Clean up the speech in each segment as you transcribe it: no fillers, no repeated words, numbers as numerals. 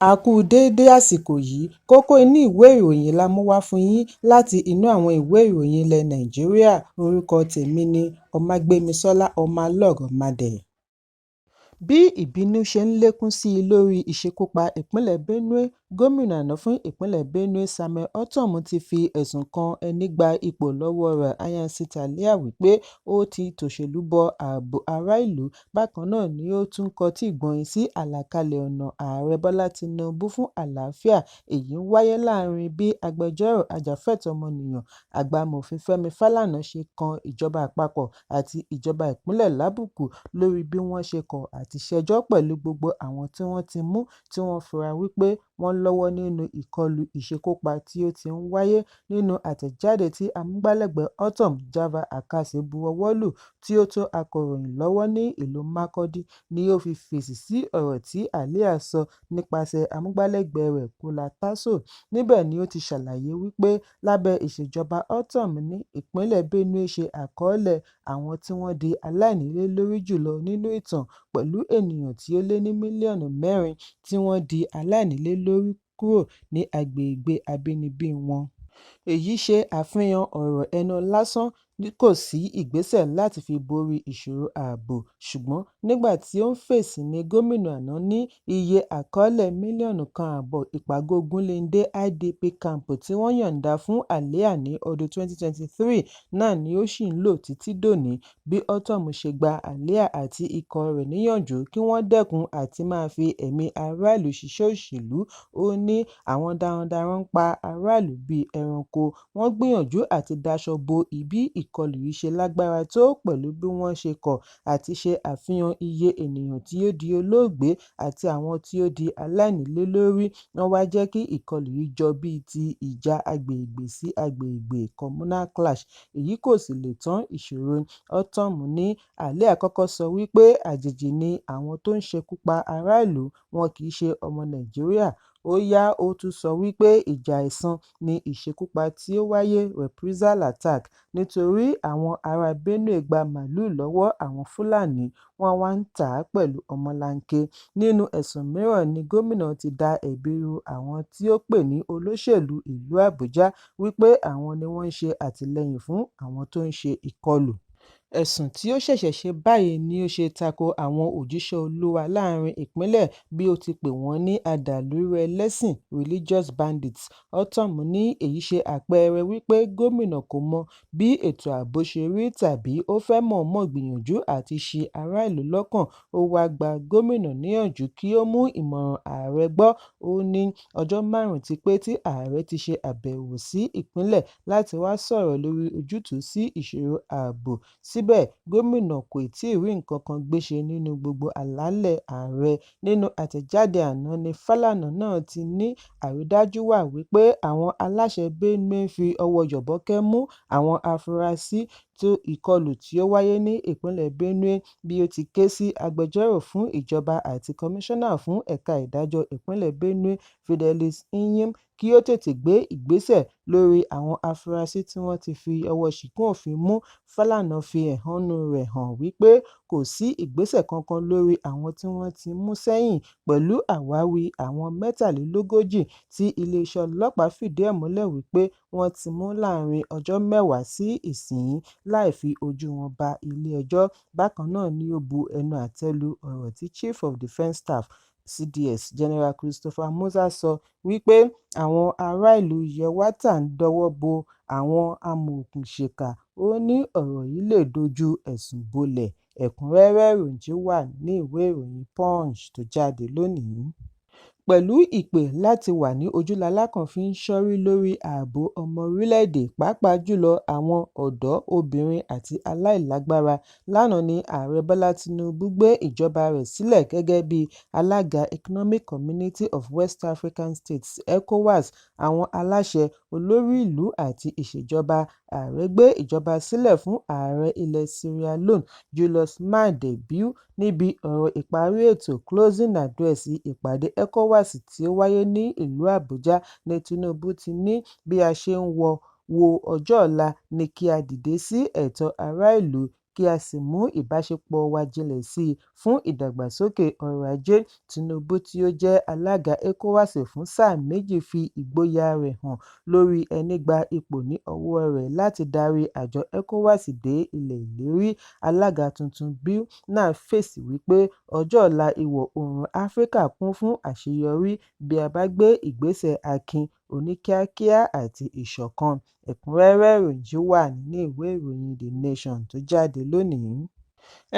A kú déédé àsìkò yìí, kókó inú ìwé ìròyìn la mú wá fún yín láti inú àwọn ìwé ìròyìn ilẹ̀ Nàìjíríà. Orúkọ tèmi ni Ọmágbémisọ́lá Ọmọlọ́rọ̀mọdẹ̀. Bí ìbínú ṣe ń lékún sí i lórí ìṣekúpa ìpínlẹ̀ Benue, gómìnà àná fún ìpínlẹ̀ Benue Samuel Ortom ti fi ẹ̀sùn kan ẹni gba ipò lọ́wọ́ rẹ̀ Ayinla Taliah wípé ó ti tòṣèlú bọ ààbò ará ìlú. Bákan náà ni ó tún kọtí ìgbọ̀nyìn sí àlàkalẹ̀ ọ̀nà Ààrẹ Bọ́lá Tinubu fún àlàáfíà. Èyí ń wáyé láàrin bí agbẹjọ́rò ajàfẹ́tọ̀ọ́ ọmọnìyàn àgbà amòfin Fẹ́mi Fálànà ṣe kan ìjọba àpapọ̀ àti ìjọba ìpínlẹ̀ lábùkù lórí bí wọ́n ṣe kọ̀ àti ṣẹjọ́ pẹ̀lú gbogbo àwọn tí wọ́n ti mú tí wọ́n fura wípé wọ́n lọ́wọ́ nínú ìkọlù ìṣekúpa tí ó ti ń wáyé. Nínú àtẹ̀jáde tí amúgbálẹ́gbẹ̀ẹ́ Ortom, Java Akase buọwọ́ lù tí ó tó akọ̀ròyìn lọ́wọ́ ní ìlú Makurdi, ni ó fi fèsì sí ọ̀rọ̀ tí Taliah sọ nípasẹ̀ amúgbálẹ́gbẹ̀ẹ́ rẹ̀ Kula Tasso. Níbẹ̀ ni ó ti ṣàlàyé wípé lábẹ́ ìṣèjọba Ortom ní ìpínlẹ̀ Benue ṣe àkọọ́lẹ̀ àwọn tí wọ́n di aláìnílélórí jùlọ nínú ìtàn, pẹ̀lú ènìyàn tí ó lé ní mílíọ̀nù 4 tí wọ́n di aláìnílélórí kúrò ní agbègbè abínibí wọn. Èyí ṣe àfihàn ọ̀rọ̀ ẹnu lásán, kò sí ìgbésẹ̀ láti fi borí ìṣòro ààbò. Ṣùgbọ́n nígbà tí ó ń fèsì ní gómìnà àná ní iye àkọọ́lẹ̀ mílíọ̀nù 1.5 ìpàgọ́ Ogunléndé IDP camp tí wọ́n yọ̀ǹda fún Taliah ní ọdún 2023 náà ni ó ṣì ń lò títí dòní. Bí Ortom ṣe gba Taliah àti ikọ̀ rẹ̀ níyànjú kí wọ́n dẹ́kun àti máa fi ẹ̀mí aráàlú ṣiṣẹ́ òṣèlú. Ó ní àwọn darandaran ń pa aráàlú bíi ẹranko. Wọ́n gbìyànjú àti daṣọ bo bí ìkọlù yìí ṣe lágbára tó, pẹ̀lú bí wọ́n ṣe kọ̀ àti ṣe àfihàn iye ènìyàn tí ó di olóògbé àti àwọn tí ó di aláìnílélórí. Wọ́n wá jẹ́ kí ìkọlù yìí jọ bíi ti ìjà agbègbè sí agbègbè communal clash. Èyí kò sì lè tán ìṣòro. Ortom ní Taliah kọ́kọ́ sọ wípé àjèjì ni àwọn tó ń ṣekúpa aráàlú, wọn kì í ṣe ọmọ Nàìjíríà. Ó yá, ó tún sọ wípé ìjà ẹ̀sán ni ìṣekúpa tí ó wáyé, reprisal attack, nítorí àwọn ará Benue gba màálùú lọ́wọ́ àwọn Fúlàní, wọ́n wá ń tà á pẹ̀lú ọmọlanke. Nínú ẹ̀sùn mìíràn ni gómìnà ti da ẹ̀bi ru àwọn tí ó pè ní olóṣèlú ìlú Àbújá wípé àwọn ni wọ́n ń ṣe àtìlẹ́yìn fún àwọn tó ń ṣe ìkọlù. Ẹ̀sùn tí ó ṣẹ̀ṣẹ̀ ṣe báyìí ni ó ṣe tako àwọn òjíṣẹ́ Olúwa láàrin ìpínlẹ̀, bí ó ti pè wọ́n ní adàlúrú ẹlẹ́sìn, religious bandits. Ortom ní èyí ṣe àpẹẹrẹ wípé gómìnà kò mọ bí ètò ààbò ṣe rí, tàbí ó fẹ́ mọ̀ọ́mọ̀ gbìyànjú àti ṣi ará ìlú lọ́kàn. Ó wá gba gómìnà níyànjú kí ó mú ìmọ̀ràn ààrẹ gbọ́. Ó ní ọjọ́ 5 ti pé tí ààrẹ ti ṣe àbẹ̀wò sí ìpínlẹ̀ láti wá sọ̀rọ̀ lórí ojútùú sí ìṣòro ààbò. Síbẹ̀, gómìnà kò tíì rí nǹkan kan gbéṣe nínú gbogbo àlàálẹ̀ ààrẹ. Nínú àtẹ̀jáde àná ni Fálànà náà ti ní àrídájú wà wípé àwọn aláṣẹ Benue ń fi ọwọ́ yọ̀bọ̀kẹ́ mú àwọn afurasí tó ìkọlù tí ó wáyé ní ìpínlẹ̀ Benue, bí ó ti ké sí agbẹjọ́rò fún ìjọba àti kọmíṣánná fún ẹ̀ka ìdájọ́ ìpínlẹ̀ Benue, Fidelis Nyim, kí ó tètè gbé ìgbésẹ̀ lórí àwọn afurasí tí wọ́n ti fi ọwọ́ ṣìkún òfin mú. Fálànà fi ẹ̀hónú rẹ̀ hàn wípé kò sí ìgbésẹ̀ kankan lórí àwọn tí wọ́n ti mú sẹ́yìn, pẹ̀lú àwáwí àwọn 43 tí iléeṣẹ́ ọlọ́pàá fìdí ẹ̀ múlẹ̀ wípé wọ́n ti mú láàrin ọjọ́ 10 sí ìsinyìí láì fi ojú wọn ba ilé-ẹjọ́. Bákan náà ni ó bu ẹnu àtẹ́ lu ọ̀rọ̀ tí Chief of Defence Staff CDS General Christopher Musa sọ wípé àwọn ará ìlú Yelwata ń dọwọ́ bo àwọn amòòkùnṣìkà. Ó ní ọ̀rọ̀ yìí lè dojú ẹ̀sùn bolẹ̀. Ẹ̀kúnrẹ́rẹ́ ìròyìn wà ní ìwé ìròyìn Punch tó jáde lónìí. Pẹ̀lú ìpè láti wà ní ojúlàlá kan fi ń ṣọ́rí lórí ààbò ọmọ orílẹ̀-èdè, pàápàá jùlọ àwọn ọ̀dọ́, obìnrin àti aláìlágbára. Lánàá ni Ààrẹ Bọ́lá Tinubu gbé ìjọba rẹ̀ sílẹ̀ gẹ́gẹ́ bí alága Economic Community of West African States (ECOWAS). Àwọn aláṣẹ, olórí ìlú àti ìṣèjọba ààrẹ gbé ìjọba sílẹ̀ fún ààrẹ ilẹ̀ Sierra Leone Julius Maada Bio níbi ọ̀rọ̀ ìparí ètò closing address ìpàdé ECOWAS tí ó wáyé ní ìlú Àbújá. Ní Tinubu ti ní bí a ṣe ń wo ọjọ́ ọ̀la ni kí a dìde sí ẹ̀tọ́ ará ìlú kí a sì mú ìbáṣepọ̀ wa jinlẹ̀ sí i fún ìdàgbàsókè ọrọ̀ ajé. Tinubu tí ó jẹ́ alága ECOWAS fún sáà méjì fi ìgboyà rẹ̀ hàn lórí ẹni gba ipò ní ọwọ́ rẹ̀ láti darí àjọ ECOWAS dé ilẹ̀ ìlérí. Alága tuntun Bill náà fèsì wípé ọjọ́ ọ̀la ìwọ̀ oòrùn Áfíríkà kún fún àṣeyọrí bí a bá gbé ìgbésẹ̀ akin, oníkíákíá àti ìṣọ̀kan. Ẹ̀kúnrẹ́rẹ́ ìròyìn wà nínú ìwé ìròyìn The Nation tó jáde lónìí.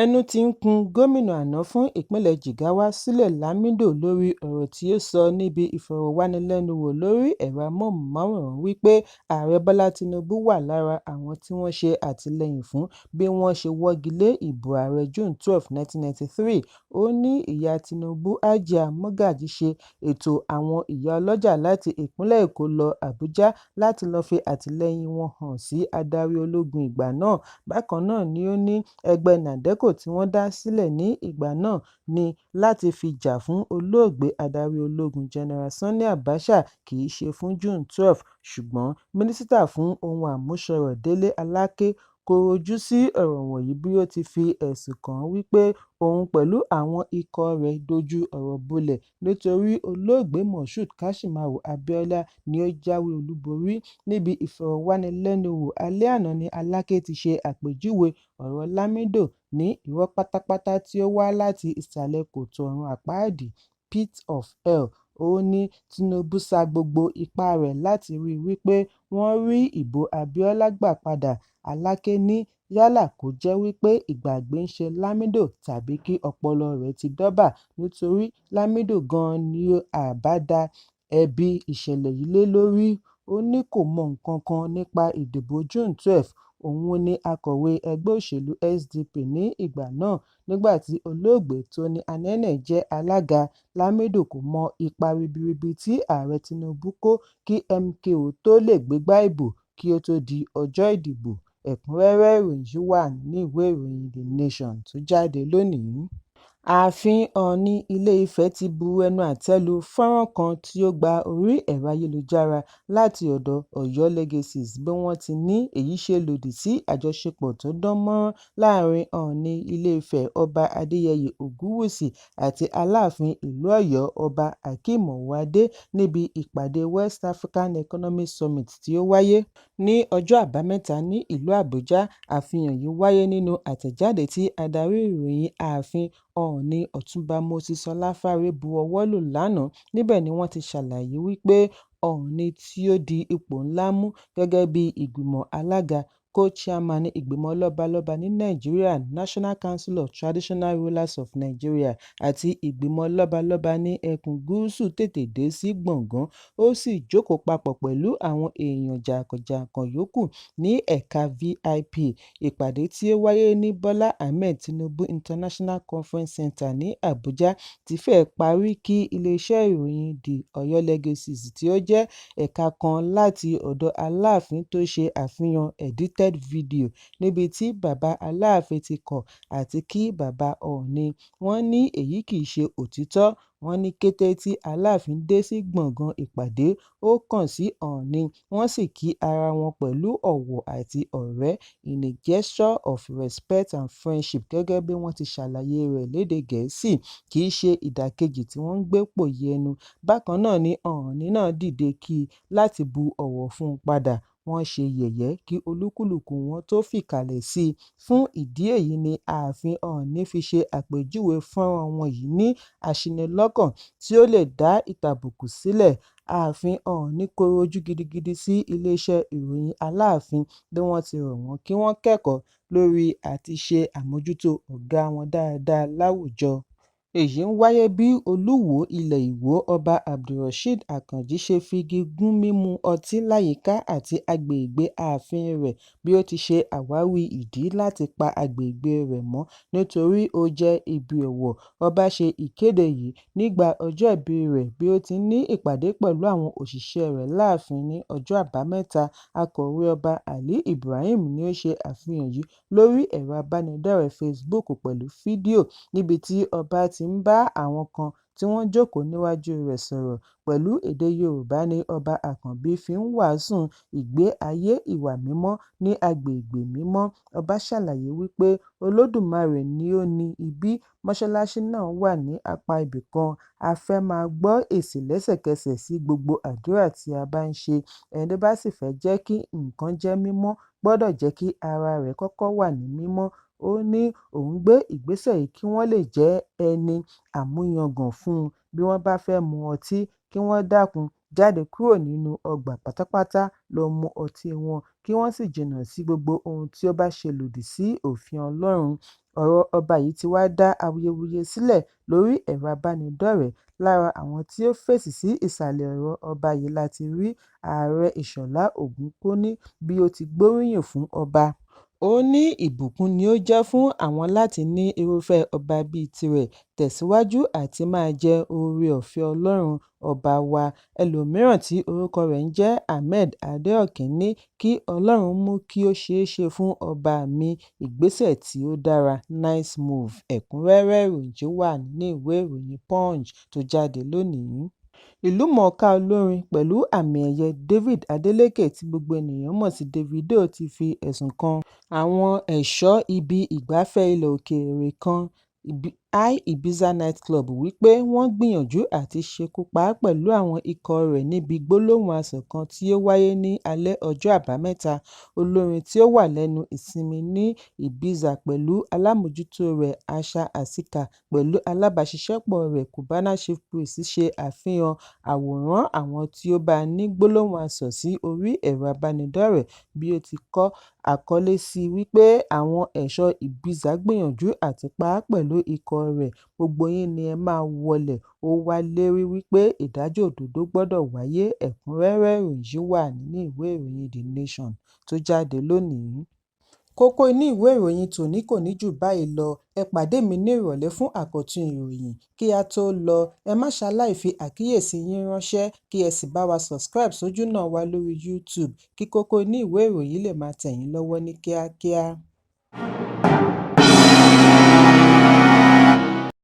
Ẹnu ti ń kùn gómìnà àná fún ìpínlẹ̀ Jigawa Sule Lamido lórí ọ̀rọ̀ tí ó sọ níbi ìfọ̀rọ̀wánilẹ́nuwò lórí ẹ̀rọ amóhùnmáwòrán wípé Ààrẹ Bọ́lá Tinubu wà lára àwọn tí wọ́n ṣe àtìlẹ́yìn fún bí wọ́n ṣe wọ́gi lé ìbò ààrẹ June 12, 1993. Ó ní ìyá Tinubu Hajiya Mogaji ṣe ètò àwọn ìyá ọlọ́jà láti ìpínlẹ̀ Èkó lọ Àbújá láti lọ fi àtìlẹ́yìn wọn hàn sí adarí ológun ìgbà náà. Bákan náà ni ó ní ẹgbẹ́ NADECO tí wọ́n dá sílẹ̀ ní ìgbà náà ní láti fi jà fún olóògbé adarí ológun General Sani Abacha kì í ṣe fún June 12, ṣùgbọ́n mínísítà fún ohun àmúṣọrọ̀ Délé Aláké kò rojú sí ọ̀rọ̀ wọ̀nyí bí ó ti fi ẹ̀sùn kàn án wípé òun pẹ̀lú àwọn ikọ̀ rẹ̀ dojú ọ̀rọ̀ bolẹ̀ nítorí olóògbé Moshood Kashimawo Abiola ni ó jáwé olúborí. Níbi ìfọ̀rọ̀wánilẹ́nuwò alẹ́ àná ni Aláké ti ṣe àpèjúwe ọ̀rọ̀ Lamido ní irọ́ pátápátá tí ó wá láti ìsàlẹ̀ kòtò ọ̀run àpáàdì (pit of hell). Ó ní Tinubu sa gbogbo ipá rẹ̀ láti rí i wípé wọ́n rí ìbò Abiola gbà padà. Aláké ní yálà kó jẹ́ wípé ìgbàgbé ń ṣe Lamido tàbí kí ọpọlọ rẹ̀ ti dọ́bà nítorí Lamido gan-an ni àbá dá ẹ̀bi ìṣẹ̀lẹ̀ yìí lé lórí. Ó ní kò mọ nǹkan kan nípa ìdìbò June 12. Òun ni akọ̀wé ẹgbẹ́ òṣèlú SDP ní ìgbà náà nígbà tí olóògbé Tony Anene jẹ́ alága. Lamido kò mọ ipa ribiribi tí Ààrẹ Tinubu kó kí MKO tó lè gbégbá ìbò kí ó tó di ọjọ́ ìdìbò. Ẹ̀kúnrẹ́rẹ́ ìròyìn wà nínú ìwé ìròyìn The Nation tó jáde lónìí. Ààfin Ọọ̀ni Ilé-Ifẹ̀ ti bu ẹnu àtẹ́ lu fọ́nrán kan tí ó gba orí ẹ̀rọ ayélujára láti ọ̀dọ̀ Ọ̀yọ́ Legacies bí wọ́n ti ní èyí ṣe lòdì sí àjọṣepọ̀ tó dán mọ́rán láàrin Ọọ̀ni Ilé-Ifẹ̀ Ọba Adéyẹyè Ògúnwùsì àti Aláàfin ìlú Ọ̀yọ́ Ọba Hakeem Ọwọ́adé níbi ìpàdé West African Economic Summit tí ó wáyé ní ọjọ́ Àbámẹ́ta ní ìlú Àbújá. Àfihàn yìí wáyé nínú àtẹ̀jáde tí adarí ìròyìn ààfin Ọọ̀ni Ọ̀túnba Moses Ọláfárè bu ọwọ́ lù lánàá. Níbẹ̀ ni wọ́n ti ṣàlàyé wípé Ọọ̀ni tí ó di ipò ńlá mú gẹ́gẹ́ bí ìgbìmọ̀ alága co-chairman ìgbìmọ̀ lọ́balọ́ba ní Nàìjíríà National Council of Traditional Rulers of Nigeria àti ìgbìmọ̀ lọ́balọ́ba ní ẹkùn gúúsù tètè dé sí gbọ̀ngán. Ó sì jókòó papọ̀ pẹ̀lú àwọn èèyàn jàǹkàn-jàǹkàn yòókù ní ẹ̀ka VIP. Ìpàdé tí ó wáyé ní Bọ́lá Ahmed Tinubu International Conference Center ní Àbújá ti fẹ́ẹ̀ parí kí iléeṣẹ́ ìròyìn The Ọ̀yọ́ Legacies tí ó jẹ́ ẹ̀ka kan láti ọ̀dọ̀ Aláàfin tó ṣe àfihàn edited fídíò níbi tí bàbá Aláàfin ti kọ̀ àti kí bàbá Ọọ̀ni. Wọ́n ní èyí kì í ṣe òtítọ́. Wọ́n ní kété tí Aláàfin dé sí gbọ̀ngàn ìpàdé ó kàn sí Ọọ̀ni wọ́n sì kí ara wọn pẹ̀lú ọ̀wọ̀ àti ọ̀rẹ́ in a gesture of respect and friendship gẹ́gẹ́ bí wọ́n ti ṣàlàyé rẹ̀ lédè Gẹ̀ẹ́sì. Kì í ṣe ìdàkejì tí wọ́n ń gbé pòyì ẹnu. Bákan náà ni Ọọ̀ni náà dìde kí i láti bu ọ̀wọ̀ fún un padà. Wọ́n ṣe yẹ̀yẹ́ kí olúkúlùkù wọn tó fìkàlẹ̀ sí i. Fún ìdí èyí ni ààfin Ọọ̀ni fi ṣe àpèjúwe fọ́nrán wọn yìí ní aṣinilọ́kàn tí ó lè dá ìtàbùkù sílẹ̀. Ààfin Ọọ̀ni kọrọ ojú gidigidi sí iléeṣẹ́ ìròyìn Aláàfin bí wọ́n ti rọ̀ wọ́n kí wọ́n kẹ́kọ̀ọ́ lórí àti ṣe àmójútó ọ̀gá wọn dáadáa láwùjọ. Èyí ń wáyé bí Olúwo ilẹ̀ Ìwó Ọba Abdulrasheed Akànjí ṣe figi gún mímu ọtí láyìíká àti agbègbè ààfin rẹ̀ bí ó ti ṣe àwáwí ìdí láti pa agbègbè rẹ̀ mọ́ nítorí ó jẹ́ ibi ọ̀wọ̀. Ọba ṣe ìkéde yìí nígbà ọjọ́ ìbí rẹ̀ bí ó ti ní ìpàdé pẹ̀lú àwọn òṣìṣẹ́ rẹ̀ láàfin ní ọjọ́ Àbámẹ́ta. Akọ̀wé Ọba Ali Ibrahim ni ó ṣe àfihàn yìí lórí ẹ̀rọ abánidọ́rẹ̀ẹ́ Facebook pẹ̀lú fídíò níbi tí ọba ti ń bá àwọn kan tí wọ́n jókòó níwájú rẹ̀ sọ̀rọ̀. Pẹ̀lú èdè Yorùbá ni Ọba Àkànbí fi ń wàásù ìgbé ayé ìwà mímọ́ ní agbègbè mímọ́. Ọba ṣàlàyé wípé Olódùmarè ni ó ní ibi mọ́ṣáláṣí náà wà ní apá ibì kan. A fẹ́ máa gbọ́ èsì lẹ́sẹ̀kẹsẹ̀ sí gbogbo àdúrà tí a bá ń ṣe. Ẹni tó bá sì fẹ́ jẹ́ kí nǹkan jẹ́ mímọ́ gbọ́dọ̀ jẹ́ kí ara rẹ̀ kọ́kọ́ wà ní mímọ́. Ó ní òun gbé ìgbésẹ̀ yìí kí wọ́n lè jẹ́ ẹni àmúyangàn fún un. Bí wọ́n bá fẹ́ mu ọtí, kí wọ́n dákun jáde kúrò nínú ọgbà pátápátá lọ mu ọtí wọn, kí wọ́n sì jìnnà sí gbogbo ohun tí ó bá ṣe lòdì sí òfin Ọlọ́run. Ọ̀rọ̀ ọba yìí ti wá dá awuyewuye sílẹ̀ lórí ẹ̀rọ abánidọ́rẹ̀ẹ́. Lára àwọn tí ó fèsì sí ìsàlẹ̀ ọ̀rọ̀ ọba yìí la ti rí Ààrẹ Ìṣọ̀lá Ògúntóní bí ó ti gbóríyìn fún ọba. Ó ní ìbùkún ni ó jẹ́ fún àwọn láti ní irúfẹ́ ọba bíi tirẹ̀. Tẹ̀síwájú àti máa jẹ oore-ọ̀fẹ́ Ọlọ́run ọba wa. Ẹlòmíràn tí orúkọ rẹ̀ ń jẹ́ Ahmed Adéọ̀kín ní kí Ọlọ́run mú kí ó ṣeé ṣe fún ọba mi. Ìgbésẹ̀ tí ó dára, nice move. Ẹ̀kúnrẹ́rẹ́ ìròyìn wà nínú ìwé ìròyìn Punch tó jáde lónìí. Ìlúmọ̀ọ́ká olórin pẹ̀lú àmì-ẹ̀yẹ David Adeleke tí gbogbo ènìyàn mọ̀ sí Davido ti fi ẹ̀sùn kan àwọn ẹ̀ṣọ́ ibi ìgbafẹ́ ilẹ̀ òkèèrè kan Ibiza Night Club wípé wọ́n gbìyànjú àti ṣekú pa á pẹ̀lú àwọn ikọ̀ rẹ̀ níbi gbólóhùn asọ̀ kan tí ó wáyé ní alẹ́ ọjọ́ Àbámẹ́ta. Olórin tí ó wà lẹ́nu ìsinmi ní Ibiza pẹ̀lú alámòójútó rẹ̀ Asha Asika pẹ̀lú alábàáṣiṣẹ́pọ̀ rẹ̀ Cubana Chief Priest ṣe àfihàn àwòrán àwọn tí ó bá ní gbólóhùn asọ̀ sí orí ẹ̀rọ abánidọ́rẹ̀ẹ́ bí ó ti kọ àkọlé sí wípé àwọn ẹ̀ṣọ́ Ibiza gbìyànjú àti pa á pẹ̀lú ikọ̀ rẹ̀. Gbogbo yín ni ẹ máa wọlẹ̀. Ó wá lérí wípé ìdájọ́ òdodo gbọ́dọ̀ wáyé. Ẹ̀kúnrẹ́rẹ́ ìròyìn wà nínú ìwé ìròyìn The Nation tó jáde lónìí. Kókó inú ìwé ìròyìn tòní kò ní jù báyìí lọ. Ẹ pàdé mi ní ìrọ̀lẹ́ fún àkọ́tún ìròyìn. Kí a tó lọ, ẹ má ṣaláì fi àkíyèsí yín ránṣẹ́ kí ẹ sì bá wa subscribe sójúnà wa lórí YouTube kí kókó inú ìwé ìròyìn lè máa tẹ̀ yín lọ́wọ́ ní kíákíá.